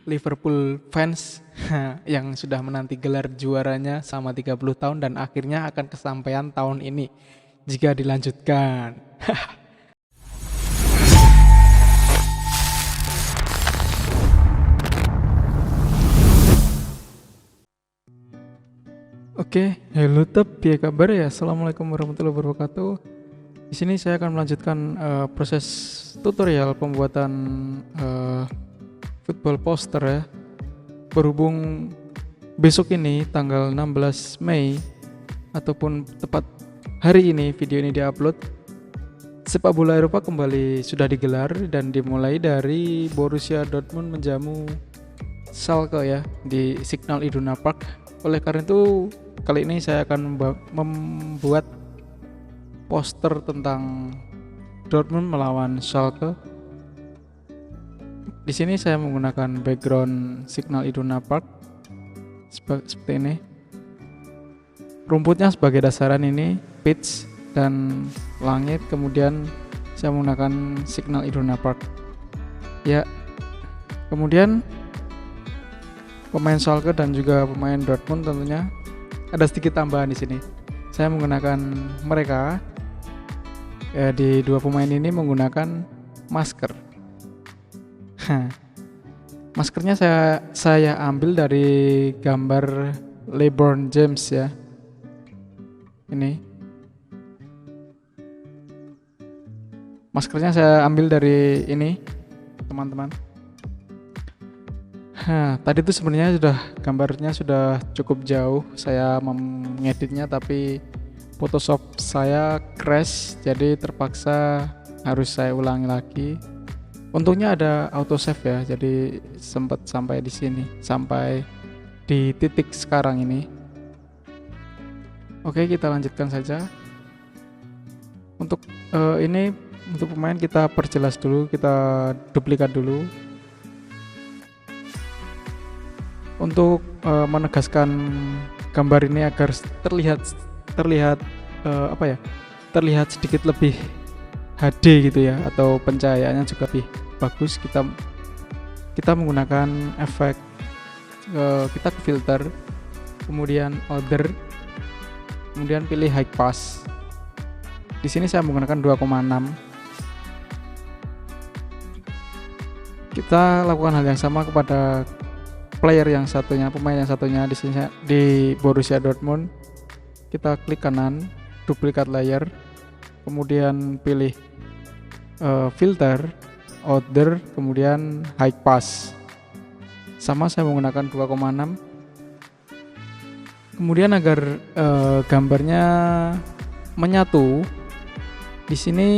Liverpool fans yang sudah menanti gelar juaranya selama 30 tahun dan akhirnya akan kesampaian tahun ini jika dilanjutkan. Oke, hello Tep, ya kabar ya? Assalamualaikum warahmatullahi wabarakatuh. Di sini saya akan melanjutkan proses tutorial pembuatan eh, football poster ya. Berhubung besok ini tanggal 16 Mei ataupun tepat hari ini video ini diupload, sepak bola Eropa kembali sudah digelar dan dimulai dari Borussia Dortmund menjamu Schalke ya di Signal Iduna Park. Oleh karena itu kali ini saya akan membuat poster tentang Dortmund melawan Schalke. Di sini saya menggunakan background Signal Iduna Park seperti ini. Rumputnya sebagai dasaran ini pitch dan langit, kemudian saya menggunakan Signal Iduna Park. Ya, kemudian pemain Schalke dan juga pemain Dortmund tentunya ada sedikit tambahan di sini. Saya menggunakan mereka di dua pemain ini menggunakan masker. Maskernya saya ambil dari gambar LeBron James ya. Ini. Maskernya saya ambil dari ini, teman-teman. Tadi itu sebenarnya gambarnya sudah cukup jauh saya mengeditnya, tapi Photoshop saya crash, jadi terpaksa harus saya ulangi lagi. Untungnya ada autosave ya, jadi sempat sampai di sini, sampai di titik sekarang ini. Oke, kita lanjutkan saja. Untuk ini untuk pemain kita perjelas dulu, kita duplikat dulu. Untuk menegaskan gambar ini agar terlihat terlihat sedikit lebih HD gitu ya, atau pencahayaannya juga lebih bagus, kita menggunakan efek kita ke filter, kemudian order, kemudian pilih high pass. Di sini saya menggunakan 2,6. Kita lakukan hal yang sama kepada pemain yang satunya di sini di Borussia Dortmund. Kita klik kanan, duplikat layer, kemudian pilih filter, order, kemudian high pass. Sama saya menggunakan 2,6. Kemudian agar gambarnya menyatu, di sini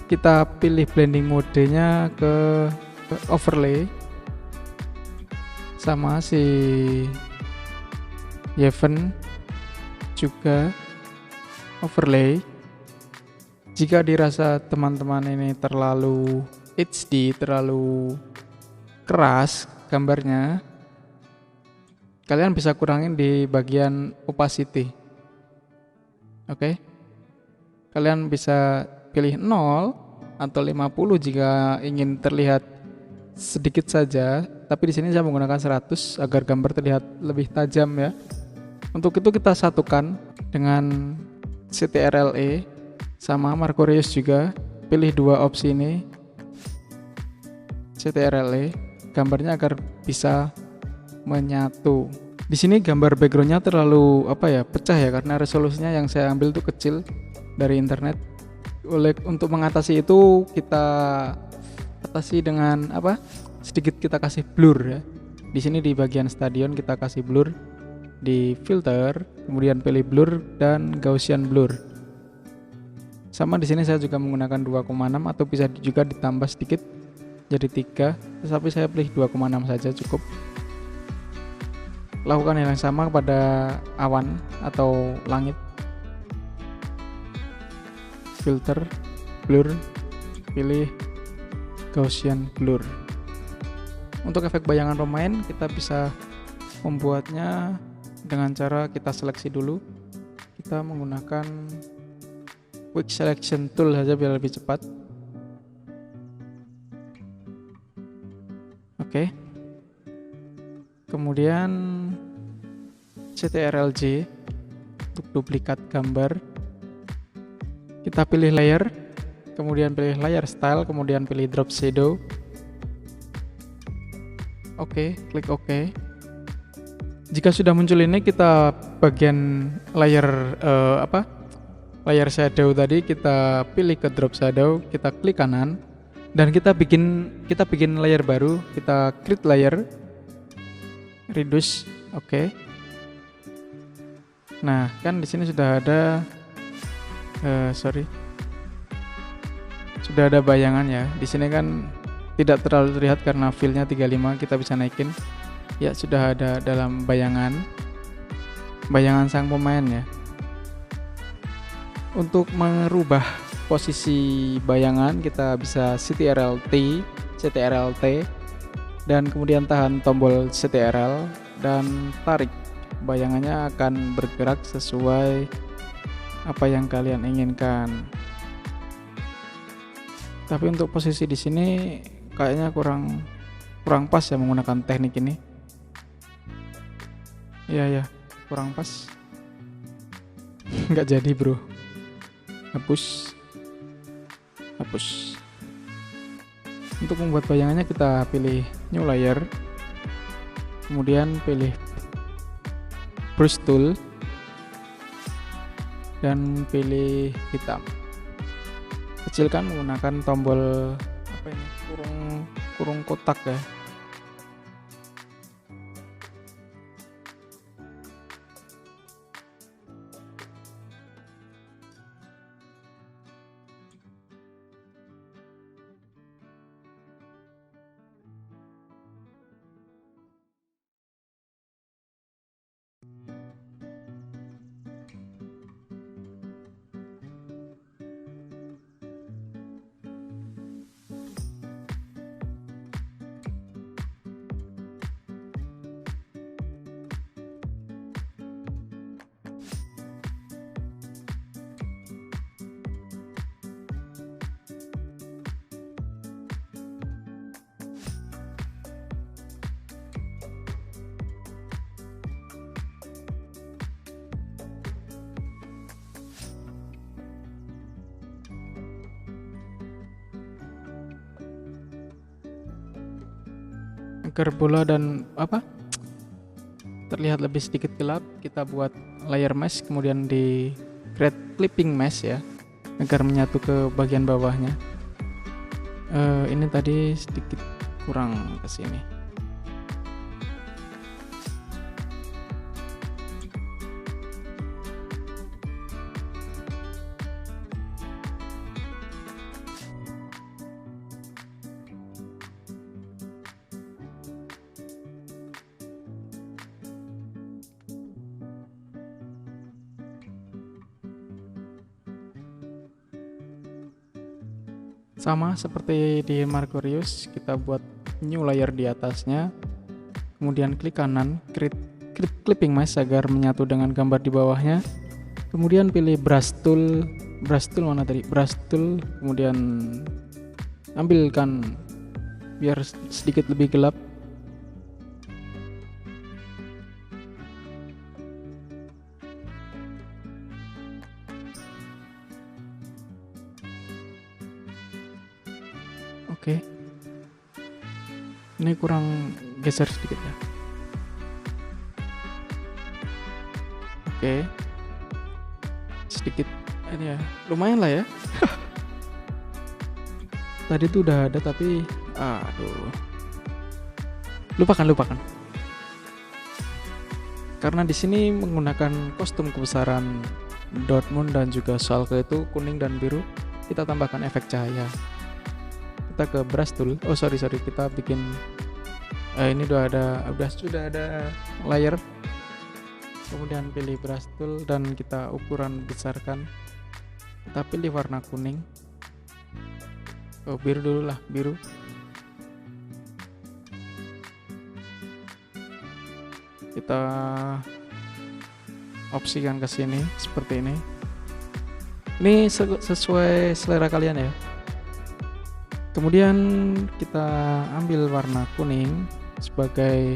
kita pilih blending modenya ke overlay. Sama si Yeven juga overlay. Jika dirasa teman-teman ini terlalu HD, terlalu keras gambarnya, kalian bisa kurangin di bagian opacity. Oke. Kalian bisa pilih 0 atau 50 jika ingin terlihat sedikit saja, tapi di sini saya menggunakan 100 agar gambar terlihat lebih tajam ya. Untuk itu kita satukan dengan CTRLE sama Marco-Reus juga. Pilih dua opsi ini, CTRLE, gambarnya agar bisa menyatu. Di sini gambar backgroundnya terlalu pecah ya, karena resolusinya yang saya ambil itu kecil dari internet. Untuk mengatasi itu kita atasi dengan sedikit kita kasih blur ya. Di sini di bagian stadion kita kasih blur di filter, kemudian pilih blur dan Gaussian blur. Sama di sini saya juga menggunakan 2,6 atau bisa juga ditambah sedikit jadi 3, tetapi saya pilih 2,6 saja cukup. Lakukan hal yang sama kepada awan atau langit. Filter, blur, pilih Gaussian blur. Untuk efek bayangan pemain kita bisa membuatnya dengan cara kita seleksi dulu. Kita menggunakan quick selection tool saja biar lebih cepat. Oke. kemudian CTRL-J untuk duplikat gambar. Kita pilih layer, kemudian pilih layer style, kemudian pilih drop shadow. Oke, klik OK. Jika sudah muncul ini, kita bagian layer layer shadow tadi kita pilih ke drop shadow, kita klik kanan dan kita bikin layer baru, kita create layer, reduce, oke. Nah, kan di sini sudah ada sudah ada bayangan ya. Di sini kan tidak terlalu terlihat karena fill-nya 35, kita bisa naikin. Ya, sudah ada dalam bayangan sang pemain ya. Untuk merubah posisi bayangan kita bisa CTRL-T dan kemudian tahan tombol CTRL dan tarik. Bayangannya akan bergerak sesuai apa yang kalian inginkan. Tapi untuk posisi di sini kayaknya kurang pas ya menggunakan teknik ini. Ya, kurang pas. Nggak jadi bro. Hapus. Untuk membuat bayangannya kita pilih new layer, kemudian pilih brush tool dan pilih hitam. Kecilkan menggunakan tombol kurung kotak ya. Agar bola dan terlihat lebih sedikit gelap, kita buat layer mesh, kemudian di create clipping mesh ya, agar menyatu ke bagian bawahnya. Ini tadi sedikit kurang ke sini. Sama seperti di Marcorius, kita buat new layer di atasnya, kemudian klik kanan, create clipping mesh agar menyatu dengan gambar di bawahnya, kemudian pilih brush tool mana tadi? Brush tool, kemudian ambilkan biar sedikit lebih gelap. Oke. Ini kurang geser sedikit ya. Oke. Sedikit ini ya. Lumayan lah ya. Tadi tuh udah ada tapi aduh. Lupakan. Karena di sini menggunakan kostum kebesaran Dortmund dan juga Schalke itu kuning dan biru, kita tambahkan efek cahaya. Kita ke brush tool. Kita bikin ini sudah ada layer, kemudian pilih brush tool dan kita ukuran besarkan, kita pilih warna kuning, biru dulu lah, biru. Kita opsikan ke sini seperti ini. Ini sesuai selera kalian ya. Kemudian kita ambil warna kuning sebagai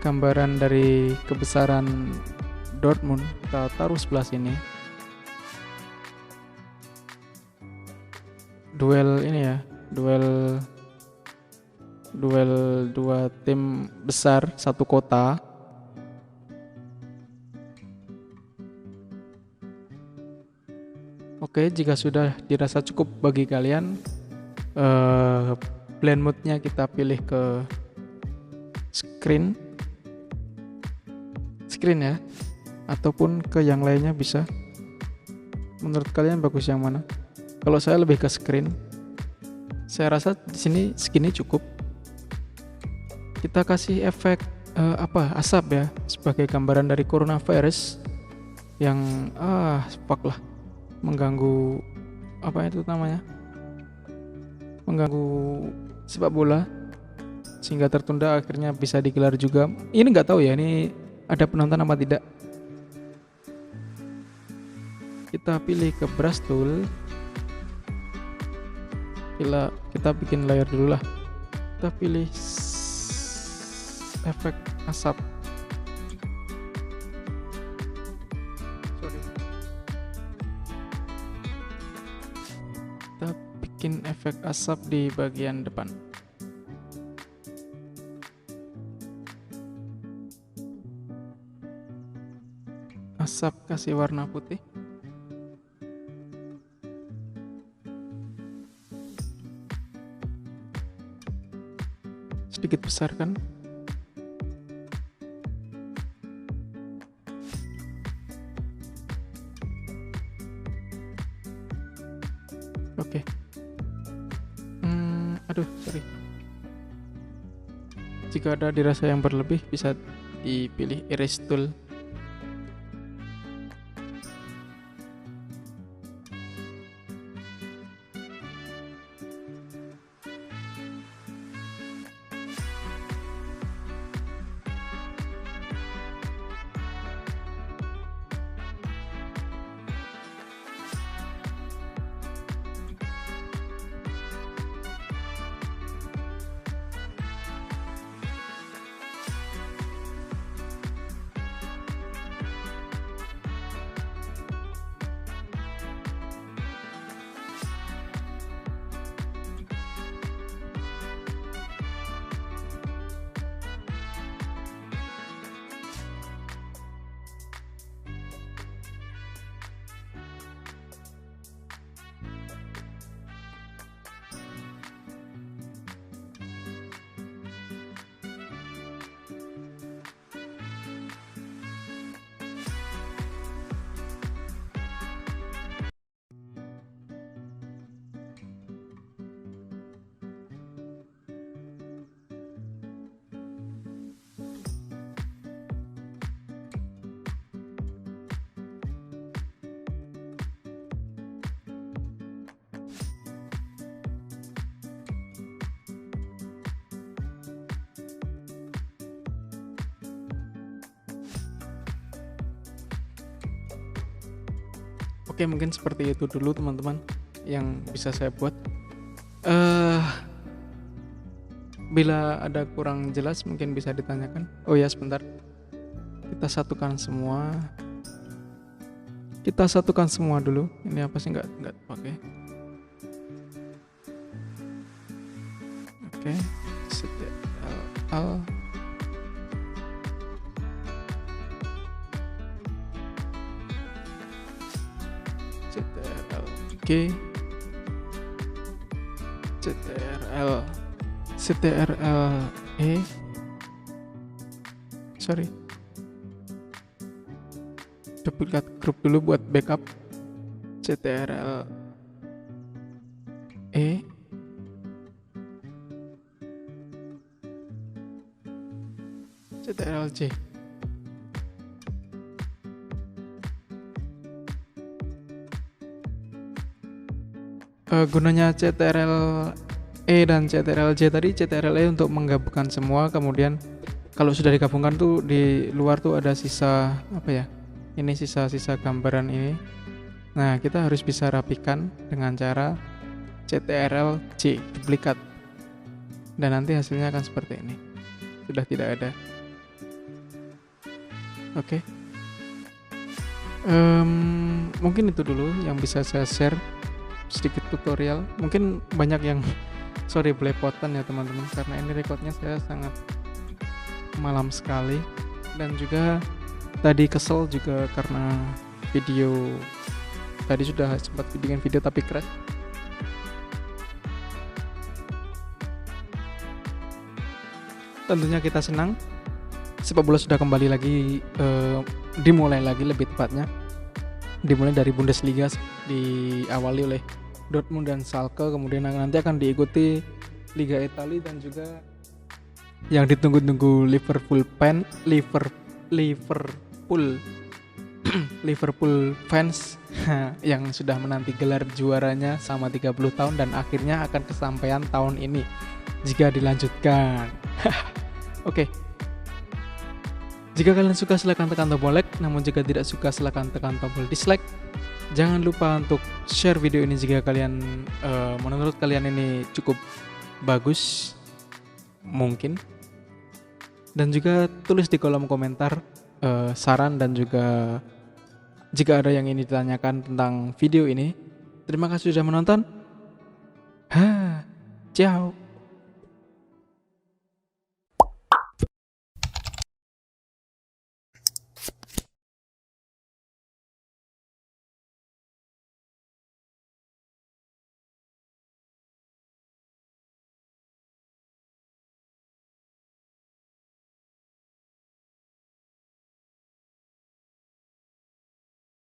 gambaran dari kebesaran Dortmund, kita taruh sebelah sini. Duel ini ya, duel dua tim besar satu kota. Oke, jika sudah dirasa cukup bagi kalian, blend mode-nya kita pilih ke screen ya, ataupun ke yang lainnya bisa. Menurut kalian bagus yang mana? Kalau saya lebih ke screen. Saya rasa di sini segini cukup. Kita kasih efek asap ya, sebagai gambaran dari coronavirus yang fuck lah, mengganggu apa itu namanya, mengganggu sepak bola sehingga tertunda, akhirnya bisa digelar juga. Ini nggak tahu ya, ini ada penonton apa tidak. Kita pilih ke brush tool. Kita bikin layer dulu lah. Kita pilih efek asap. Kita bikin efek asap di bagian depan. Asap kasih warna putih. Sedikit besarkan. Oke. Sorry. Jika ada dirasa yang berlebih, bisa dipilih erase tool. Oke, mungkin seperti itu dulu teman-teman yang bisa saya buat. Bila ada kurang jelas mungkin bisa ditanyakan. Oh ya, sebentar. Kita satukan semua dulu. Ini apa sih nggak pakai? Oke, CTRL G, CTRL E, sorry, duplicate group dulu buat backup. CTRL E, CTRL J. Gunanya CTRL E dan CTRL J tadi, CTRL E untuk menggabungkan semua, kemudian kalau sudah digabungkan tuh di luar tuh ada sisa apa ya? Ini sisa-sisa gambaran ini. Nah, kita harus bisa rapikan dengan cara CTRL J, duplikat. Dan nanti hasilnya akan seperti ini. Sudah tidak ada. Oke. Mungkin itu dulu yang bisa saya share, sedikit tutorial. Mungkin banyak yang sorry belepotan ya teman-teman, karena ini recordnya saya sangat malam sekali, dan juga tadi kesel juga karena video tadi sudah sempat bikin video tapi crash. Tentunya kita senang sepak bola sudah kembali lagi, dimulai lagi, lebih tepatnya dimulai dari Bundesliga, diawali oleh Dortmund dan Schalke, kemudian nanti akan diikuti Liga Italia dan juga yang ditunggu-tunggu Liverpool fans yang sudah menanti gelar juaranya selama 30 tahun dan akhirnya akan kesampaian tahun ini jika dilanjutkan. Oke. Jika kalian suka silahkan tekan tombol like, namun jika tidak suka silahkan tekan tombol dislike. Jangan lupa untuk share video ini jika kalian menurut kalian ini cukup bagus mungkin. Dan juga tulis di kolom komentar saran dan juga jika ada yang ingin ditanyakan tentang video ini. Terima kasih sudah menonton. Ciao.